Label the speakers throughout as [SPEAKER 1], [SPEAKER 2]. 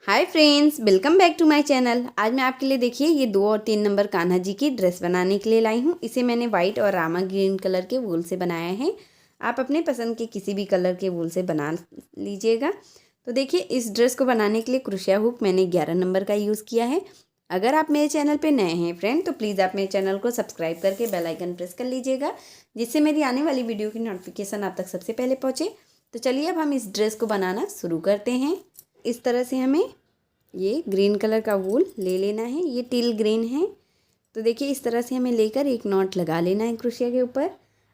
[SPEAKER 1] Hi friends, welcome back to my channel. आज मैं आपके लिए देखिए ये 2 और 3 नंबर कान्हा जी की ड्रेस बनाने के लिए लाई हूँ। इसे मैंने वाइट और रामा ग्रीन कलर के वूल से बनाया है। आप अपने पसंद के किसी भी कलर के वूल से बना लीजिएगा। तो देखिए इस ड्रेस को बनाने के लिए क्रोशिया हुक मैंने 11 नंबर का यूज़ किया है। अगर आप मेरे चैनल पर नए हैं फ्रेंड तो प्लीज़ आप मेरे चैनल को सब्सक्राइब करके बेल आइकन प्रेस कर लीजिएगा, जिससे मेरी आने वाली वीडियो की नोटिफिकेशन आप तक सबसे पहले पहुँचे। तो चलिए अब हम इस ड्रेस को बनाना शुरू करते हैं। इस तरह से हमें ये ग्रीन कलर का वूल ले लेना है। ये टील ग्रीन है। तो देखिए इस तरह से हमें लेकर एक नॉट लगा लेना है क्रोशिया के ऊपर।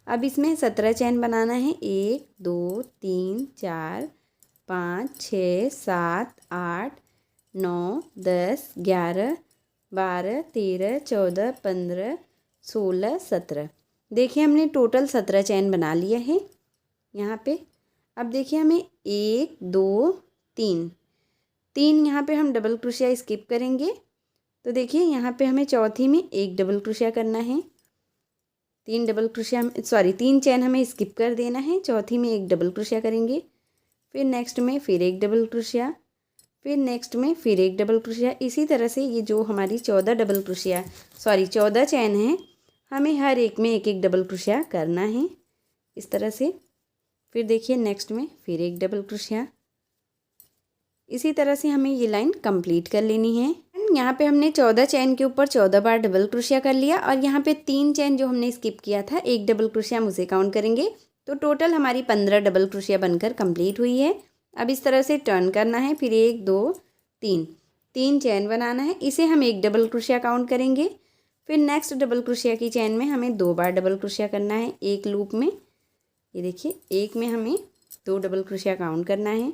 [SPEAKER 1] अब इसमें 17 चैन बनाना है। 1 2 3 4 5 6 7 8 9 10 11 12 13 14 15 16 17। देखिए हमने टोटल 17 चैन बना लिया है यहाँ पे। अब देखिए हमें 1 2 3 यहाँ पे हम डबल क्रोशिया स्किप करेंगे। तो देखिए यहाँ पे हमें चौथी में एक डबल क्रोशिया करना है। 3 चैन हमें स्किप कर देना है। चौथी में एक डबल क्रोशिया करेंगे, फिर नेक्स्ट में फिर एक डबल क्रोशिया, फिर नेक्स्ट में फिर एक डबल क्रोशिया। इसी तरह से ये जो हमारी 14 चैन है, हमें हर एक में एक एक डबल क्रोशिया करना है इस तरह से। फिर देखिए नेक्स्ट में फिर एक डबल क्रोशिया। इसी तरह से हमें ये लाइन कंप्लीट कर लेनी है। यहाँ पे हमने 14 चैन के ऊपर 14 बार डबल क्रोशिया कर लिया और यहाँ पे 3 चैन जो हमने स्किप किया था, एक डबल क्रोशिया हम उसे काउंट करेंगे। तो टोटल हमारी 15 डबल क्रोशिया बनकर कंप्लीट हुई है। अब इस तरह से टर्न करना है, फिर 1 2 3 चैन बनाना है। इसे हम एक डबल क्रोशिया काउंट करेंगे। फिर नेक्स्ट डबल क्रोशिया की चैन में हमें 2 बार डबल क्रोशिया करना है एक लूप में। ये देखिए एक में हमें 2 डबल क्रोशिया काउंट करना है।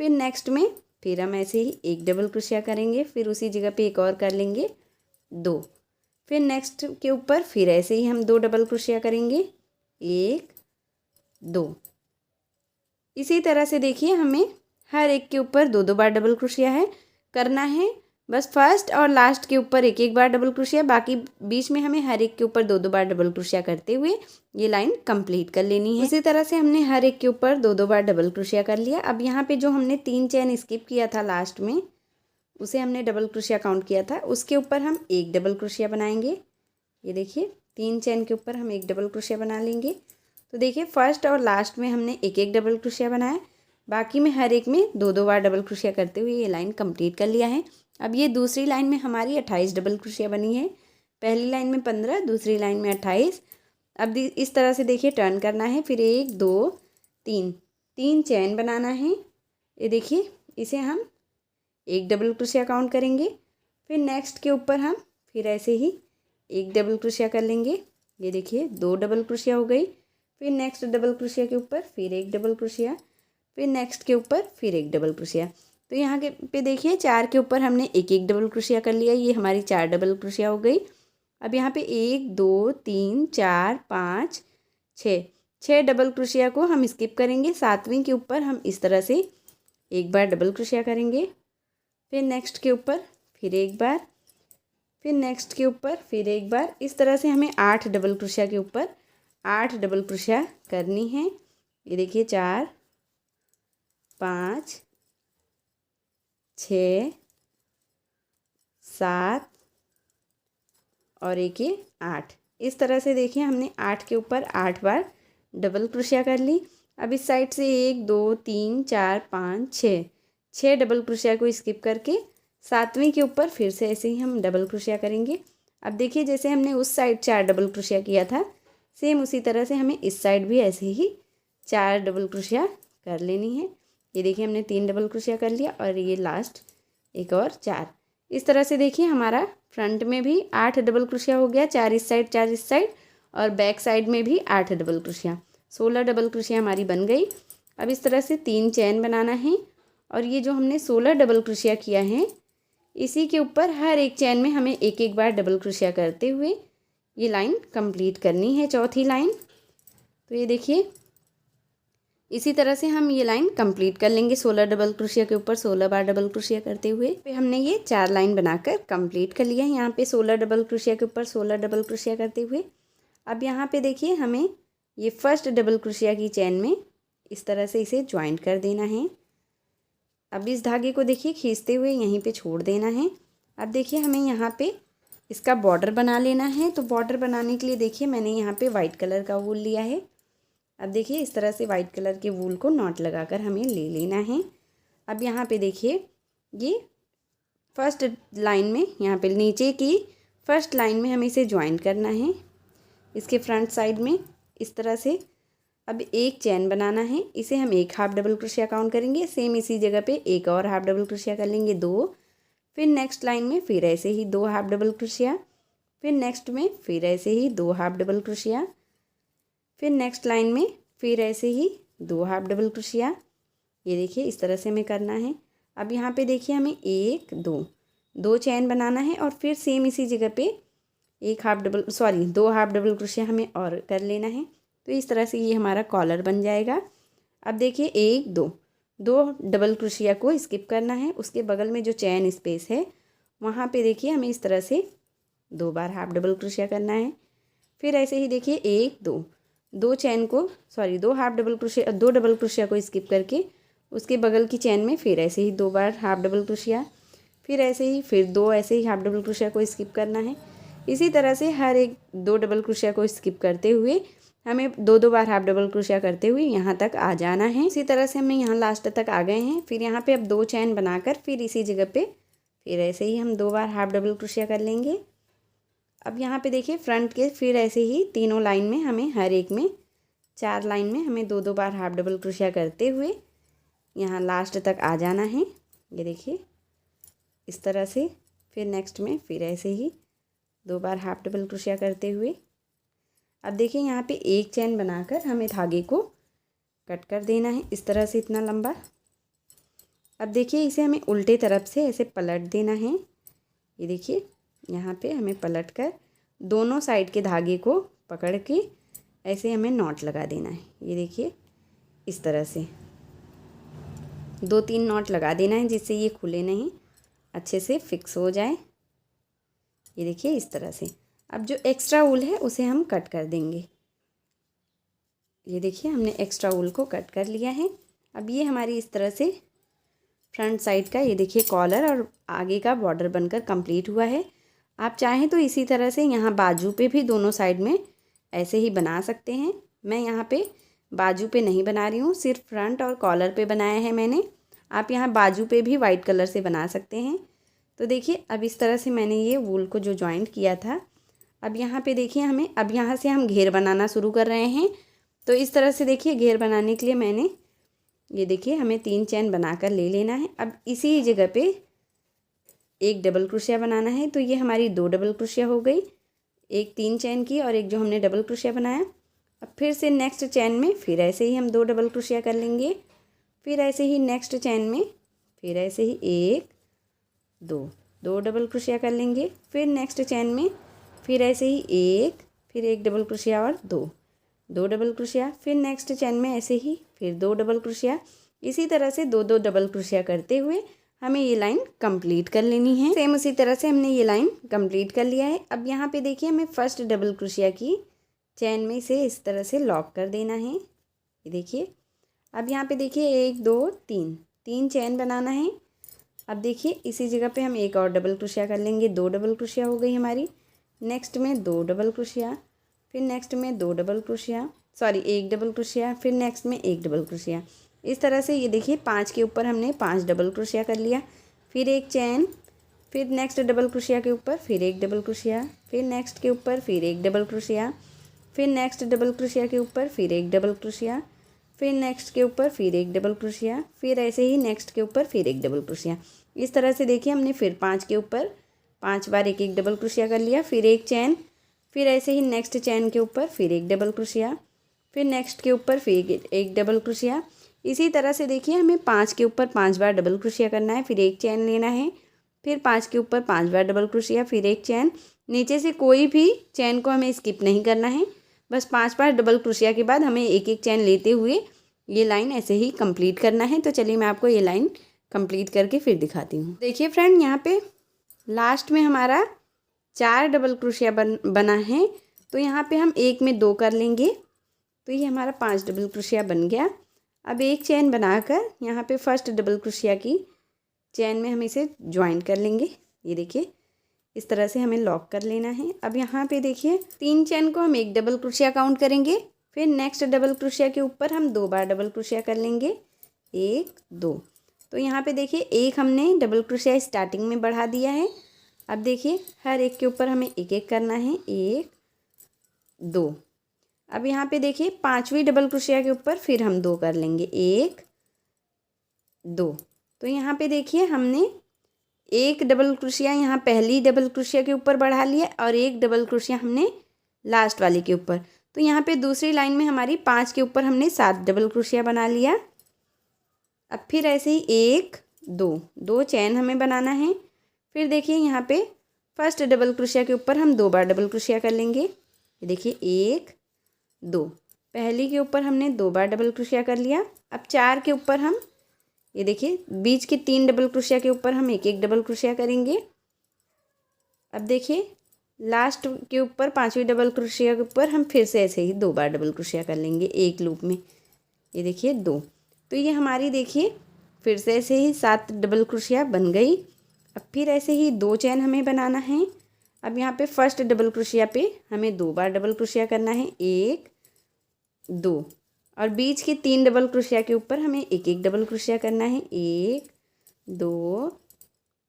[SPEAKER 1] फिर नेक्स्ट में फिर हम ऐसे ही एक डबल क्रोशिया करेंगे, फिर उसी जगह पे एक और कर लेंगे 2। फिर नेक्स्ट के ऊपर फिर ऐसे ही हम 2 डबल क्रोशिया करेंगे, 1 2। इसी तरह से देखिए हमें हर एक के ऊपर 2 बार डबल क्रोशिया है करना है। बस फर्स्ट और लास्ट के ऊपर एक एक बार डबल क्रोशिया, बाकी बीच में हमें हर एक के ऊपर 2 बार डबल क्रोशिया करते हुए ये लाइन कंप्लीट कर लेनी है। इसी तरह से हमने हर एक के ऊपर 2 बार डबल क्रोशिया कर लिया। अब यहाँ पे जो हमने 3 चैन स्किप किया था लास्ट में, उसे हमने डबल क्रोशिया काउंट किया था, उसके ऊपर हम एक डबल क्रोशिया बनाएंगे। ये देखिए 3 चैन के ऊपर हम एक डबल क्रोशिया बना लेंगे। तो देखिए फर्स्ट और लास्ट में हमने एक एक डबल क्रोशिया बनाया, बाकी में हर एक में 2 बार डबल क्रोशिया करते हुए ये लाइन कंप्लीट कर लिया है। अब ये दूसरी लाइन में हमारी 28 डबल क्रोशिया बनी है। पहली लाइन में 15, दूसरी लाइन में 28। अब इस तरह से देखिए टर्न करना है, फिर 1 2 3 चैन बनाना है। ये देखिए इसे हम एक डबल क्रोशिया काउंट करेंगे, फिर नेक्स्ट के ऊपर हम फिर ऐसे ही एक डबल क्रोशिया कर लेंगे। ये देखिए 2 डबल क्रोशिया हो गई। फिर नेक्स्ट डबल क्रोशिया के ऊपर फिर एक डबल क्रोशिया, फिर नेक्स्ट के ऊपर फिर एक डबल क्रोशिया। तो यहाँ के पे देखिए 4 के ऊपर हमने एक एक डबल क्रोशिया कर लिया। ये हमारी 4 डबल क्रोशिया हो गई। अब यहाँ पे 1 2 3 4 5 6 डबल क्रोशिया को हम स्किप करेंगे। 7वीं के ऊपर हम इस तरह से एक बार डबल क्रोशिया करेंगे, फिर नेक्स्ट के ऊपर फिर एक बार, फिर नेक्स्ट के ऊपर फिर एक बार। इस तरह से हमें 8 डबल क्रोशिया के ऊपर 8 डबल क्रोशिया करनी है। ये देखिए 4 5 6 7 और एक ये 8। इस तरह से देखिए हमने 8 के ऊपर 8 बार डबल क्रोशिया कर ली। अब इस साइड से 1 2 3 4 5 6 डबल क्रोशिया को स्किप करके 7वीं के ऊपर फिर से ऐसे ही हम डबल क्रोशिया करेंगे। अब देखिए जैसे हमने उस साइड 4 डबल क्रोशिया किया था, सेम उसी तरह से हमें इस साइड भी ऐसे ही 4 डबल क्रोशिया कर लेनी है। ये देखिए हमने 3 डबल क्रोशिया कर लिया और ये लास्ट एक और 4। इस तरह से देखिए हमारा फ्रंट में भी 8 डबल क्रोशिया हो गया, 4 इस साइड 4 इस साइड, और बैक साइड में भी 8 डबल क्रोशिया, 16 डबल क्रोशिया हमारी बन गई। अब इस तरह से 3 चैन बनाना है और ये जो हमने 16 डबल क्रोशिया किया है, इसी के ऊपर हर एक चैन में हमें एक एक बार डबल क्रोशिया करते हुए ये लाइन कंप्लीट करनी है, चौथी लाइन। तो ये देखिए इसी तरह से हम ये लाइन कंप्लीट कर लेंगे 16 डबल क्रोशिया के ऊपर 16 बार डबल क्रोशिया करते हुए। फिर हमने ये 4 लाइन बनाकर कंप्लीट कर लिया है यहाँ पे 16 डबल क्रोशिया के ऊपर 16 डबल क्रोशिया करते हुए। अब यहाँ पे देखिए हमें ये फर्स्ट डबल क्रोशिया की चैन में इस तरह से इसे ज्वाइंट कर देना है। अब इस धागे को देखिए खींचते हुए यहीं पे छोड़ देना है। अब देखिए हमें यहाँ पे इसका बॉर्डर बना लेना है। तो बॉर्डर बनाने के लिए देखिए मैंने यहाँ पे वाइट कलर का वूल लिया है। अब देखिए इस तरह से वाइट कलर के वूल को नॉट लगाकर हमें ले लेना है। अब यहाँ पे देखिए ये फर्स्ट लाइन में, यहाँ पे नीचे की फर्स्ट लाइन में हमें इसे ज्वाइन करना है इसके फ्रंट साइड में इस तरह से। अब एक चैन बनाना है, इसे हम एक हाफ डबल क्रोशिया काउंट करेंगे। सेम इसी जगह पे एक और हाफ डबल क्रोशिया कर लेंगे 2। फिर नेक्स्ट लाइन में फिर ऐसे ही 2 हाफ डबल क्रोशिया, फिर नेक्स्ट में फिर ऐसे ही 2 हाफ डबल क्रोशिया, फिर नेक्स्ट लाइन में फिर ऐसे ही 2 हाफ डबल क्रोशिया। ये देखिए इस तरह से हमें करना है। अब यहाँ पे देखिए हमें 1 2 चैन बनाना है और फिर सेम इसी जगह पे 2 हाफ डबल क्रोशिया हमें और कर लेना है। तो इस तरह से ये हमारा कॉलर बन जाएगा। अब देखिए 1 2 डबल क्रोशिया को स्किप करना है। उसके बगल में जो चैन स्पेस है वहाँ पे देखिए हमें इस तरह से 2 बार हाफ डबल क्रोशिया करना है। फिर ऐसे ही देखिए 1 2 half double crochet 2 double crochet को स्किप करके उसके बगल की चैन में फिर ऐसे ही 2 बार हाफ डबल क्रोशिया, फिर ऐसे ही फिर 2 ऐसे ही हाफ डबल क्रोशिया को स्किप करना है। इसी तरह से हर एक 2 डबल क्रोशिया को स्किप करते हुए हमें 2 बार हाफ डबल क्रोशिया करते हुए यहाँ तक आ जाना है। इसी तरह से हमें यहाँ लास्ट तक आ गए हैं। फिर यहाँ पे अब 2 चैन बनाकर फिर इसी जगह पे फिर ऐसे ही हम 2 बार हाफ डबल क्रोशिया कर लेंगे। अब यहाँ पे देखिए फ्रंट के फिर ऐसे ही तीनों लाइन में हमें हर एक में 4 लाइन में हमें 2 बार हाफ डबल क्रोशिया करते हुए यहाँ लास्ट तक आ जाना है। ये देखिए इस तरह से। फिर नेक्स्ट में फिर ऐसे ही 2 बार हाफ डबल क्रोशिया करते हुए अब देखिए यहाँ पे एक चैन बनाकर हमें धागे को कट कर देना है इस तरह से इतना लंबा। अब देखिए इसे हमें उल्टे तरफ से ऐसे पलट देना है। ये देखिए यहाँ पे हमें पलट कर दोनों साइड के धागे को पकड़ के ऐसे हमें नॉट लगा देना है। ये देखिए इस तरह से 2-3 नॉट लगा देना है जिससे ये खुले नहीं, अच्छे से फिक्स हो जाए। ये देखिए इस तरह से। अब जो एक्स्ट्रा वूल है उसे हम कट कर देंगे। ये देखिए हमने एक्स्ट्रा वूल को कट कर लिया है। अब ये हमारी इस तरह से फ्रंट साइड का ये देखिए कॉलर और आगे का बॉर्डर बनकर कंप्लीट हुआ है। आप चाहें तो इसी तरह से यहाँ बाजू पे भी दोनों साइड में ऐसे ही बना सकते हैं। मैं यहाँ पे बाजू पे नहीं बना रही हूँ, सिर्फ फ्रंट और कॉलर पे बनाया है मैंने। आप यहाँ बाजू पे भी वाइट कलर से बना सकते हैं। तो देखिए अब इस तरह से मैंने ये वूल को जो जॉइंट किया था, अब यहाँ पे देखिए हमें अब यहाँ से हम घेर बनाना शुरू कर रहे हैं। तो इस तरह से देखिए घेर बनाने के लिए मैंने ये देखिए हमें 3 चैन बनाकर ले लेना है। अब इसी जगह पे एक डबल क्रोशिया बनाना है। तो ये हमारी 2 डबल क्रोशिया हो गई, एक 3 चैन की और एक जो हमने डबल क्रोशिया बनाया। अब फिर से नेक्स्ट चैन में फिर ऐसे ही हम 2 डबल क्रोशिया कर लेंगे। फिर ऐसे ही नेक्स्ट चैन में फिर ऐसे ही 1 2 डबल क्रोशिया कर लेंगे। फिर नेक्स्ट चैन में फिर ऐसे ही 1 फिर 1 डबल क्रोशिया और 2 डबल क्रोशिया। फिर नेक्स्ट चैन में ऐसे ही फिर 2 डबल क्रोशिया। इसी तरह से 2 डबल क्रोशिया करते हुए हमें ये लाइन कंप्लीट कर लेनी है। सेम उसी तरह से हमने ये लाइन कंप्लीट कर लिया है। अब यहाँ पे देखिए हमें फर्स्ट डबल क्रोशिया की चैन में से इस तरह से लॉक कर देना है। ये देखिए अब यहाँ पे देखिए 1 2 3 चैन बनाना है। अब देखिए इसी जगह पे हम एक और डबल क्रोशिया कर लेंगे। 2 डबल क्रोशिया हो गई हमारी। नेक्स्ट में 2 डबल क्रोशिया, फिर नेक्स्ट में 2 डबल क्रोशिया, 1 डबल क्रोशिया, फिर नेक्स्ट में 1 डबल क्रोशिया। इस तरह से ये देखिए 5 के ऊपर हमने 5 डबल क्रोशिया कर लिया। फिर एक चैन, फिर नेक्स्ट डबल क्रोशिया के ऊपर फिर 1 डबल क्रोशिया, फिर नेक्स्ट के ऊपर फिर 1 डबल क्रोशिया, फिर नेक्स्ट डबल क्रोशिया के ऊपर फिर 1 डबल क्रोशिया, फिर नेक्स्ट के ऊपर फिर 1 डबल क्रोशिया, फिर ऐसे ही नेक्स्ट के ऊपर फिर 1 डबल क्रोशिया। इस तरह से देखिए हमने फिर 5 के ऊपर 5 बार 1 डबल क्रोशिया कर लिया। फिर एक चैन, फिर ऐसे ही नेक्स्ट चैन के ऊपर फिर 1 डबल क्रोशिया, फिर नेक्स्ट के ऊपर फिर 1 डबल क्रोशिया। इसी तरह से देखिए हमें 5 के ऊपर 5 बार डबल क्रोशिया करना है। फिर एक चैन लेना है, फिर 5 के ऊपर 5 बार डबल क्रोशिया, फिर एक चैन। नीचे से कोई भी चैन को हमें स्किप नहीं करना है। बस 5 बार डबल क्रोशिया के बाद हमें एक एक चैन लेते हुए ये लाइन ऐसे ही कंप्लीट करना है। तो चलिए मैं आपको ये लाइन कंप्लीट करके फिर दिखाती हूँ। देखिए फ्रेंड यहाँ पे लास्ट में हमारा 4 डबल क्रोशिया बना है। तो यहाँ पे हम एक में 2 कर लेंगे। तो ये हमारा 5 डबल क्रोशिया बन गया। अब एक चैन बनाकर यहाँ पे फर्स्ट डबल क्रोशिया की चैन में हम इसे ज्वाइन कर लेंगे। ये देखिए इस तरह से हमें लॉक कर लेना है। अब यहाँ पे देखिए 3 चैन को हम एक डबल क्रोशिया काउंट करेंगे, फिर नेक्स्ट डबल क्रोशिया के ऊपर हम 2 बार डबल क्रोशिया कर लेंगे, 1 2। तो यहाँ पे देखिए एक हमने डबल क्रोशिया स्टार्टिंग में बढ़ा दिया है। अब देखिए हर एक के ऊपर हमें एक एक करना है, 1 2। अब यहाँ पे देखिए 5वीं डबल क्रोशिया के ऊपर फिर हम 2 कर लेंगे, 1 2। तो यहाँ पे देखिए हमने एक डबल क्रोशिया यहाँ पहली डबल क्रोशिया के ऊपर बढ़ा लिया और एक डबल क्रोशिया हमने लास्ट वाले के ऊपर। तो यहाँ पे दूसरी लाइन में हमारी 5 के ऊपर हमने 7 डबल क्रोशिया बना लिया। अब फिर ऐसे ही 1 2 2 चैन हमें बनाना है। फिर देखिए यहाँ पे फर्स्ट डबल क्रोशिया के ऊपर हम 2 बार डबल क्रोशिया कर लेंगे। ये देखिए 1 2, पहली के ऊपर हमने 2 बार डबल क्रोशिया कर लिया। अब 4 के ऊपर हम ये देखिए बीच के 3 डबल क्रोशिया के ऊपर हम एक एक डबल क्रोशिया करेंगे। अब देखिए लास्ट के ऊपर 5वीं डबल क्रोशिया के ऊपर हम फिर से ऐसे ही 2 बार डबल क्रोशिया कर लेंगे एक लूप में। ये देखिए 2। तो ये हमारी देखिए फिर से ऐसे ही 7 डबल क्रोशिया बन गई। अब फिर ऐसे ही 2 चैन हमें बनाना है। अब यहाँ पे फर्स्ट डबल क्रोशिया पे हमें 2 बार डबल क्रोशिया करना है, 1 2। और बीच के 3 डबल क्रोशिया के ऊपर हमें एक एक डबल क्रोशिया करना है, 1 2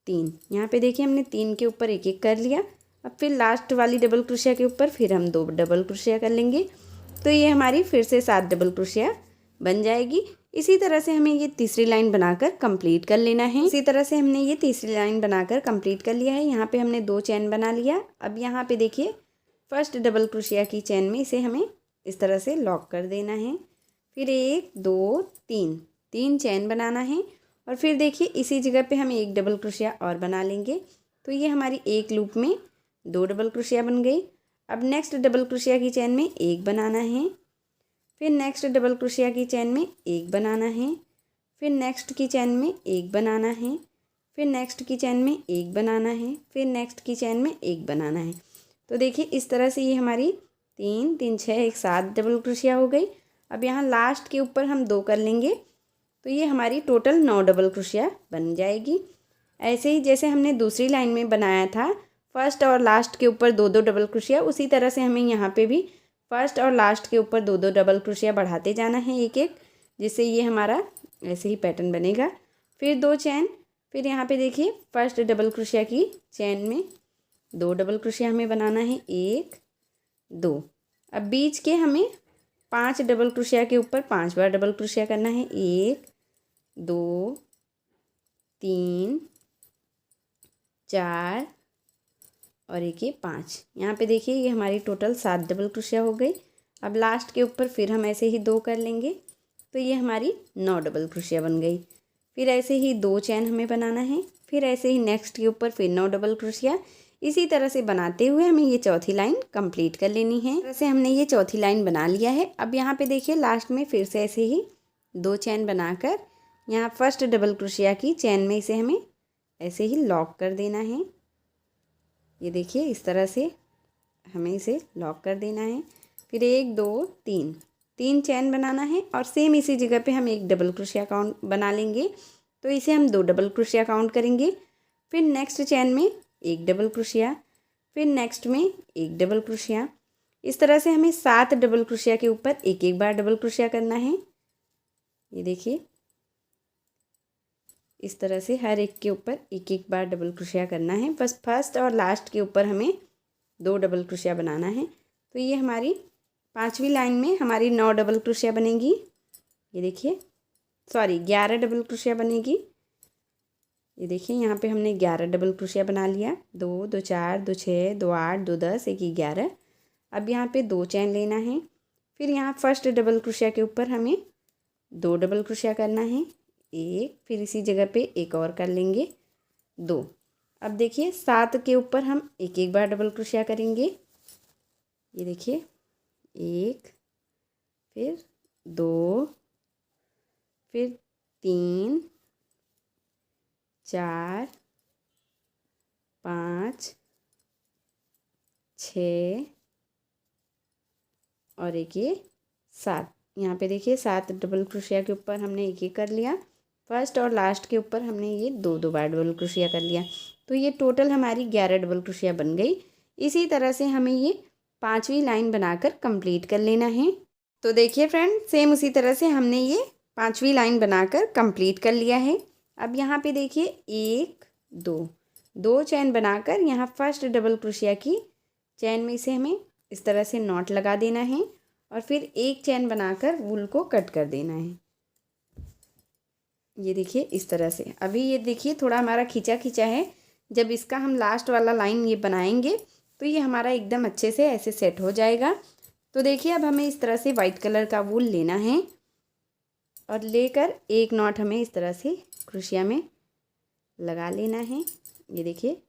[SPEAKER 1] 3। यहाँ पे देखिए हमने 3 के ऊपर एक एक कर लिया। अब फिर लास्ट वाली डबल क्रोशिया के ऊपर फिर हम 2 डबल क्रोशिया कर लेंगे। तो ये हमारी फिर से 7 डबल क्रोशिया बन जाएगी। इसी तरह से हमें ये तीसरी लाइन बनाकर कंप्लीट कर लेना है। इसी तरह से हमने ये तीसरी लाइन बनाकर कंप्लीट कर लिया है। यहाँ पे हमने 2 चैन बना लिया। अब यहाँ पे देखिए फर्स्ट डबल क्रोशिया की चैन में इसे हमें इस तरह से लॉक कर देना है। फिर 1 2 3 3 चैन बनाना है और फिर देखिए इसी जगह पे हम एक डबल क्रोशिया और बना लेंगे। तो ये हमारी एक लूप में 2 डबल क्रोशिया बन गई। अब नेक्स्ट डबल क्रोशिया की चैन में एक बनाना है, फिर नेक्स्ट डबल क्रोशिया की चैन में एक बनाना है, फिर नेक्स्ट की चैन में एक बनाना है, फिर नेक्स्ट की चैन में एक बनाना है, फिर नेक्स्ट की चैन में एक बनाना है। तो देखिए इस तरह से ये हमारी 3 3 6 1 7 डबल क्रोशिया हो गई। अब यहाँ लास्ट के ऊपर हम 2 कर लेंगे तो ये हमारी टोटल 9 डबल क्रोशिया बन जाएगी। ऐसे ही जैसे हमने दूसरी लाइन में बनाया था फर्स्ट और लास्ट के ऊपर 2 डबल क्रोशिया, उसी तरह से हमें यहाँ पे भी फर्स्ट और लास्ट के ऊपर 2 डबल क्रोशिया बढ़ाते जाना है एक एक, जिससे ये हमारा ऐसे ही पैटर्न बनेगा। फिर 2 चैन, फिर यहाँ पे देखिए फर्स्ट डबल क्रोशिया की चैन में 2 डबल क्रोशिया हमें बनाना है, 1 2। अब बीच के हमें 5 डबल क्रोशिया के ऊपर 5 बार डबल क्रोशिया करना है, 1 2 3 4 और एक ये 5। यहाँ पे देखिए ये हमारी टोटल 7 डबल क्रोशिया हो गई। अब लास्ट के ऊपर फिर हम ऐसे ही 2 कर लेंगे तो ये हमारी 9 डबल क्रोशिया बन गई। फिर ऐसे ही 2 चैन हमें बनाना है, फिर ऐसे ही नेक्स्ट के ऊपर फिर 9 डबल क्रोशिया। इसी तरह से बनाते हुए हमें ये चौथी लाइन कंप्लीट कर लेनी है। वैसे हमने ये चौथी लाइन बना लिया है। अब यहाँ पे देखिए लास्ट में फिर से ऐसे ही 2 चैन बनाकर यहाँ फर्स्ट डबल क्रोशिया की चैन में इसे हमें ऐसे ही लॉक कर देना है। ये देखिए इस तरह से हमें इसे लॉक कर देना है। फिर 1 2 3 3 चैन बनाना है और सेम इसी जगह पे हम एक डबल क्रोशिया काउंट बना लेंगे। तो इसे हम 2 डबल क्रोशिया काउंट करेंगे। फिर नेक्स्ट चैन में एक डबल क्रोशिया, फिर नेक्स्ट में एक डबल क्रोशिया। इस तरह से हमें 7 डबल क्रोशिया के ऊपर एक एक बार डबल क्रोशिया करना है। ये देखिए इस तरह से हर एक के ऊपर एक एक बार डबल क्रोशिया करना है। बस फर्स्ट और लास्ट के ऊपर हमें 2 डबल क्रोशिया बनाना है। तो ये हमारी 5वीं लाइन में हमारी 9 डबल क्रोशिया बनेगी। ये देखिए 11 डबल क्रोशिया बनेगी। ये देखिए यहाँ पे हमने 11 डबल क्रोशिया बना लिया, 2 2 4 2 6 2 8 2 10 1 11। अब यहाँ पे 2 चैन लेना है। फिर यहाँ फर्स्ट डबल क्रोशिया के ऊपर हमें 2 डबल क्रोशिया करना है, 1। फिर इसी जगह पे एक और कर लेंगे, 2। अब देखिए 7 के ऊपर हम एक एक बार डबल क्रोशिया करेंगे। ये देखिए 1, फिर 2, फिर 3 4 5 6 और एक ये 7। यहाँ पे देखिए 7 डबल क्रोशिया के ऊपर हमने एक एक कर लिया। फर्स्ट और लास्ट के ऊपर हमने ये 2 बार डबल क्रोशिया कर लिया। तो ये टोटल हमारी 11 डबल क्रोशिया बन गई। इसी तरह से हमें ये 5वीं लाइन बनाकर कंप्लीट कर लेना है। तो देखिए फ्रेंड, सेम उसी तरह से हमने ये 5वीं लाइन बनाकर कंप्लीट कर लिया है। अब यहाँ पे देखिए 1 2 चैन बनाकर यहाँ फर्स्ट डबल क्रोशिया की चैन में से हमें इस तरह से नॉट लगा देना है और फिर एक चैन बनाकर वूल को कट कर देना है। ये देखिए इस तरह से। अभी ये देखिए थोड़ा हमारा खींचा खींचा है। जब इसका हम लास्ट वाला लाइन ये बनाएंगे तो ये हमारा एकदम अच्छे से ऐसे सेट हो जाएगा। तो देखिए अब हमें इस तरह से वाइट कलर का वूल लेना है और लेकर एक नॉट हमें इस तरह से क्रोशिया में लगा लेना है। ये देखिए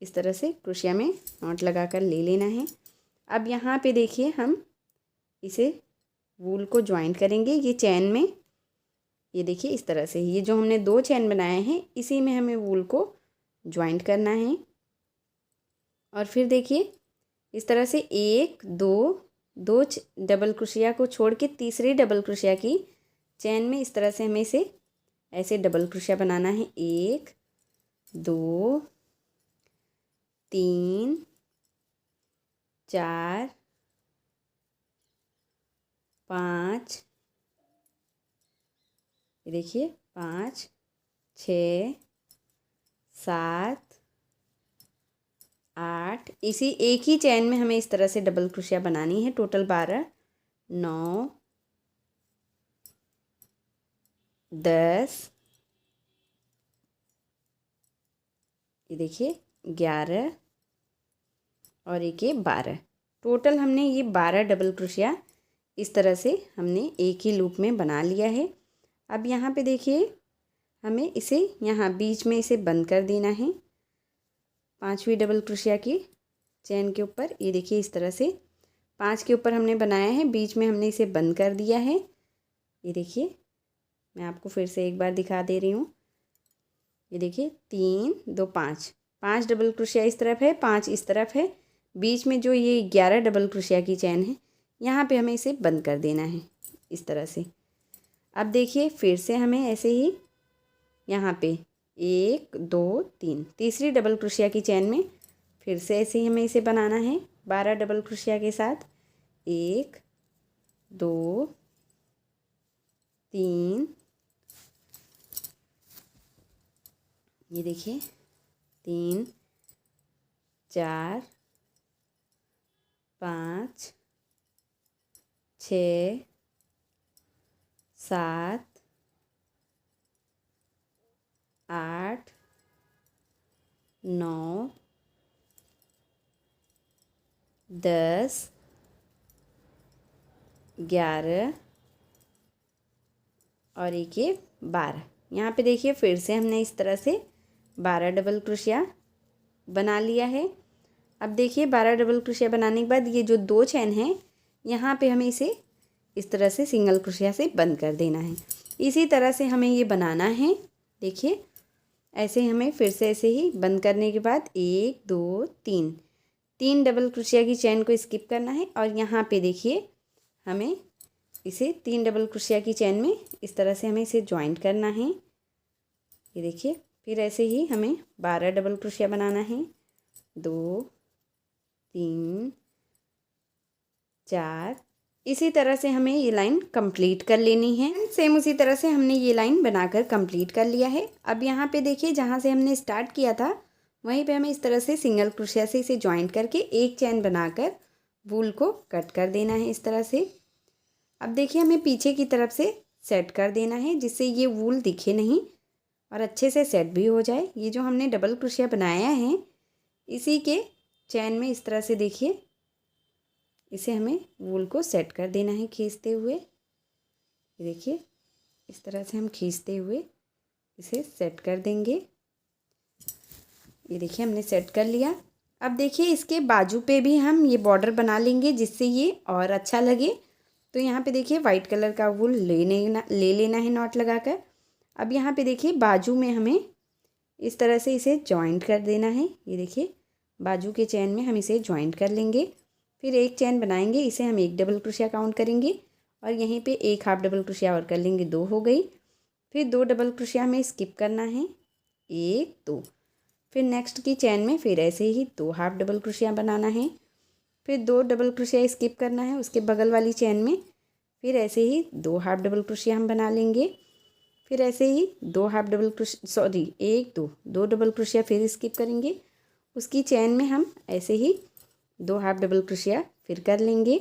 [SPEAKER 1] इस तरह से क्रोशिया में नॉट लगाकर ले लेना है। अब यहाँ पे देखिए हम इसे वूल को ज्वाइंट करेंगे ये चैन में। ये देखिए इस तरह से ये जो हमने 2 चैन बनाए हैं इसी में हमें वूल को ज्वाइंट करना है। और फिर देखिए इस तरह से 1 2 डबल क्रोशिया को छोड़ के तीसरी डबल क्रोशिया की चैन में इस तरह से हमें इसे ऐसे डबल क्रोशिया बनाना है। 1 2 3 4 5, ये देखिए 5 6 7 8। इसी एक ही चैन में हमें इस तरह से डबल क्रोशिया बनानी है। टोटल 12 9 10, ये देखिए 11 और एक ये 12। टोटल हमने ये 12 डबल क्रोशिया इस तरह से हमने एक ही लूप में बना लिया है। अब यहाँ पे देखिए हमें इसे यहाँ बीच में इसे बंद कर देना है 5वीं डबल क्रोशिया की चैन के ऊपर। ये देखिए इस तरह से 5 के ऊपर हमने बनाया है, बीच में हमने इसे बंद कर दिया है। ये देखिए मैं आपको फिर से एक बार दिखा दे रही हूँ। ये देखिए 3 2 5 डबल क्रोशिया इस तरफ है, 5 इस तरफ है। बीच में जो ये 11 डबल क्रोशिया की चैन है यहाँ पे हमें इसे बंद कर देना है इस तरह से। अब देखिए फिर से हमें ऐसे ही यहाँ पे 1 2 3 तीसरी डबल क्रोशिया की चैन में फिर से ऐसे ही हमें इसे बनाना है 12 डबल क्रोशिया के साथ। 1 2 3, ये देखिए 3 4 5 6 7 8 9 10 11 और एक ये 12। यहाँ पे देखिए फिर से हमने इस तरह से 12 डबल क्रोशिया बना लिया है। अब देखिए 12 डबल क्रोशिया बनाने के बाद ये जो 2 चैन हैं यहाँ पे हमें इसे इस तरह से सिंगल क्रोशिया से बंद कर देना है। इसी तरह से हमें ये बनाना है। देखिए ऐसे हमें फिर से ऐसे ही बंद करने के बाद 1 2 3 डबल क्रोशिया की चैन को स्किप करना है और यहाँ पे देखिए हमें इसे 3 डबल क्रोशिया की चैन में इस तरह से हमें इसे ज्वाइंट करना है। ये देखिए फिर ऐसे ही हमें 12 डबल क्रोशिया बनाना है। 2 3 4, इसी तरह से हमें ये लाइन कंप्लीट कर लेनी है। सेम उसी तरह से हमने ये लाइन बनाकर कंप्लीट कर लिया है। अब यहाँ पे देखिए जहाँ से हमने स्टार्ट किया था वहीं पे हमें इस तरह से सिंगल क्रोशिया से इसे ज्वाइंट करके एक चैन बनाकर वूल को कट कर देना है इस तरह से। अब देखिए हमें पीछे की तरफ से सेट कर देना है जिससे ये वूल दिखे नहीं और अच्छे से सेट भी हो जाए। ये जो हमने डबल क्रोशिया बनाया है इसी के चैन में इस तरह से देखिए इसे हमें वूल को सेट कर देना है खींचते हुए। ये देखिए इस तरह से हम खींचते हुए इसे सेट कर देंगे। ये देखिए हमने सेट कर लिया। अब देखिए इसके बाजू पे भी हम ये बॉर्डर बना लेंगे जिससे ये और अच्छा लगे। तो यहाँ पे देखिए वाइट कलर का वूल ले लेना है नॉट लगाकर। अब यहाँ पे देखिए बाजू में हमें इस तरह से इसे जॉइंट कर देना है। ये देखिए बाजू के चैन में हम इसे जॉइंट कर लेंगे, फिर एक चैन बनाएंगे, इसे हम 1 डबल क्रोशिया काउंट करेंगे और यहीं पे एक हाफ डबल क्रोशिया और कर लेंगे, 2 हो गई। फिर 2 डबल क्रोशिया हमें स्किप करना है, 1 2। फिर नेक्स्ट की चैन में फिर ऐसे ही 2 हाफ डबल क्रोशिया बनाना है, फिर 2 डबल क्रोशिया स्किप करना है, उसके बगल वाली चैन में फिर ऐसे ही 2 हाफ डबल क्रोशिया हम बना लेंगे, फिर ऐसे ही 2 half double crochet 1 2 double crochet फिर स्किप करेंगे, उसकी चैन में हम ऐसे ही 2 हाफ डबल क्रोशिया फिर कर लेंगे।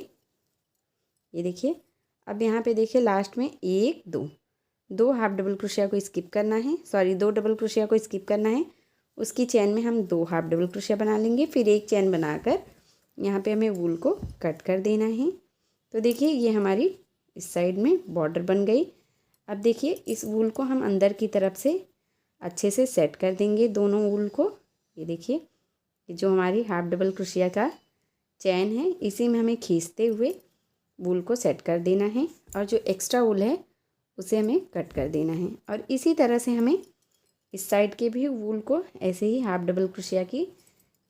[SPEAKER 1] ये देखिए, अब यहाँ पे देखिए लास्ट में 1 2 हाफ डबल क्रोशिया को स्किप करना है, 2 डबल क्रोशिया को स्किप करना है, उसकी चैन में हम 2 हाफ डबल क्रोशिया बना लेंगे, फिर एक चैन बनाकर यहाँ पे हमें वूल को कट कर देना है। तो देखिए ये हमारी इस साइड में बॉर्डर बन गई। अब देखिए इस वूल को हम अंदर की तरफ से अच्छे से सेट कर देंगे दोनों वूल को। ये देखिए जो हमारी हाफ डबल क्रोशिया का चैन है इसी में हमें खींचते हुए वूल को सेट कर देना है, और जो एक्स्ट्रा वूल है उसे हमें कट कर देना है। और इसी तरह से हमें इस साइड के भी वूल को ऐसे ही हाफ डबल क्रोशिया की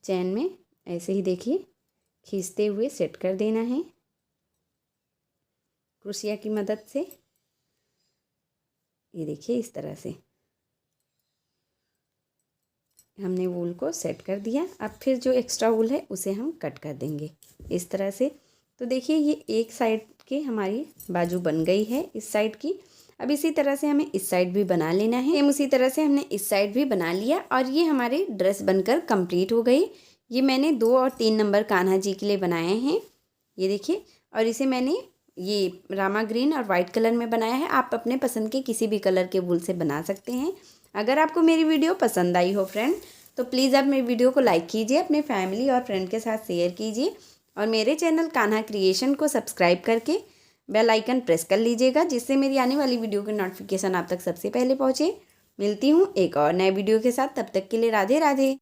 [SPEAKER 1] चैन में ऐसे ही देखिए खींचते हुए सेट कर देना है क्रोशिया की मदद से। ये देखिए इस तरह से हमने वूल को सेट कर दिया। अब फिर जो एक्स्ट्रा वूल है उसे हम कट कर देंगे इस तरह से। तो देखिए ये एक साइड की हमारी बाजू बन गई है इस साइड की। अब इसी तरह से हमें इस साइड भी बना लेना है। सेम उसी तरह से हमने इस साइड भी बना लिया और ये हमारी ड्रेस बनकर कंप्लीट हो गई। ये मैंने 2 और 3 नंबर कान्हा जी के लिए बनाए हैं। ये देखिए, और इसे मैंने ये रामा ग्रीन और वाइट कलर में बनाया है। आप अपने पसंद के किसी भी कलर के वूल से बना सकते हैं। अगर आपको मेरी वीडियो पसंद आई हो फ्रेंड, तो प्लीज़ आप मेरी वीडियो को लाइक कीजिए, अपने फैमिली और फ्रेंड के साथ शेयर कीजिए, और मेरे चैनल कान्हा क्रिएशन को सब्सक्राइब करके बेल आइकन प्रेस कर लीजिएगा, जिससे मेरी आने वाली वीडियो की नोटिफिकेशन आप तक सबसे पहले पहुँचे। मिलती हूँ एक और नए वीडियो के साथ, तब तक के लिए राधे राधे।